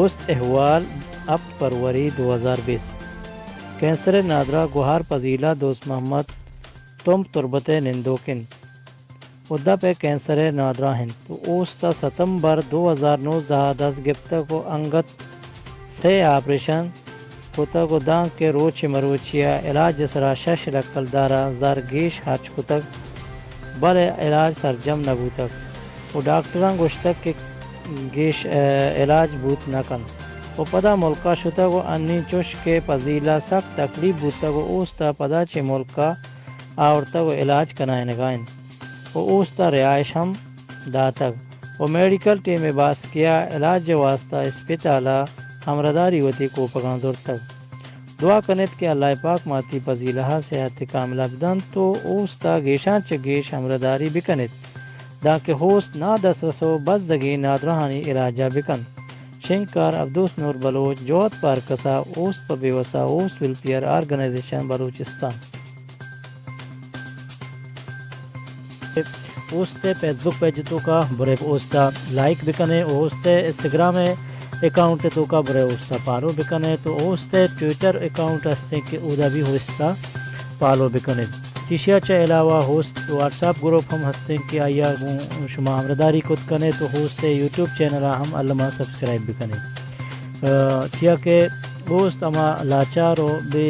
دوست احوال اب فروری 2020 کینسر نادرہ گوہار پذیلا دوست محمد تم تربت نندوکن ادہ پہ کینسر نادرہ ہیں تو اوستا ستمبر 2019 10 گپتا کو انگت سے آپریشن کوتا کو دان کے روچ مروچیا علاج سرا شش لکل دارا زرگیش ہچ کتک بل علاج سرجم نبو تک وہ ڈاکٹران گوشتک کے گیش علاج بوت نکن وہ پدا ملکہ شتا کو انی چوش کے پذیلا سخت تکلیف بوتا کو اوستا پدا چے ملکہ آورتا کو علاج کنائے نگائن وہ اوستا رہائش ہم داتک وہ میڈیکل ٹیم میں باس کیا علاج واسطہ اسپتالہ ہمرداری وتی کو پگان دور تک دعا کنت کہ اللہ پاک ماتی پذیلہ صحت کاملہ بدن تو اوستا گیشان چگیش ہمرداری بکنت دا کہ ہوست نا دس رسو بس دگی نادرہانی علاجہ بکن شنکار عبدوس نور بلوچ جوہت پارکسا اوست پا بیوسا اوست ویلفیئر آرگنائزیشن بلوچستان اوستے فیس بک پیج تو کا برے اوستا لائک بکنے اوستے انسٹاگرام اکاؤنٹ تو کا برے اوستا پالو بکنے تو اوستے ٹویٹر اکاؤنٹ ہستے کہ اودا بھی ہوستا پالو بکنے چیشیا چا علاوہ ہوست واٹس ایپ گروپ ہم ہستے کہ آیا شما ہمرداری کت کنے تو ہوستے یوٹیوب چینل ہم علمہ سبسکرائب بکنے چیا کہ ہوست اما لاچارو بے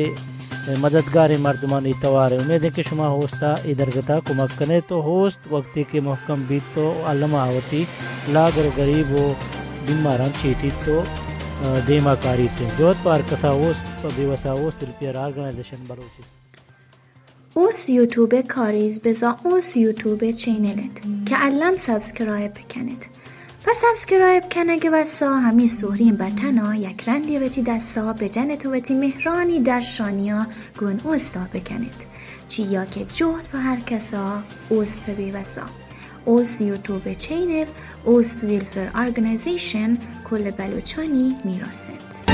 مددگار مردمانی توار امید ہے کہ شما ہوستا ادرگتا کمک کنے تو ہوست وقتی کے محکم بیت تو علمہ آوتی لاگر غریب و بیماران چیٹی تو دیما کاری تھے جوت پار کسا ہوست بیوسا ہوست ویلفیئر آرگنائزیشن بلوچستان اوس یوتیوب کاریز بزا اوس یوتیوب چینلت که علم سبسکرایب بکنید و سبسکرایب کنه که واسا همی سوریم بطنا یک رندی وتی دستا به جنت وتی مهرانی در شانیا گون اوستا بکنید چیا که جهد به هر کسا اوست بی واسا اوس یوتیوب چینل اوست ویلفر آرگنایزیشن کل بلوچانی میراسند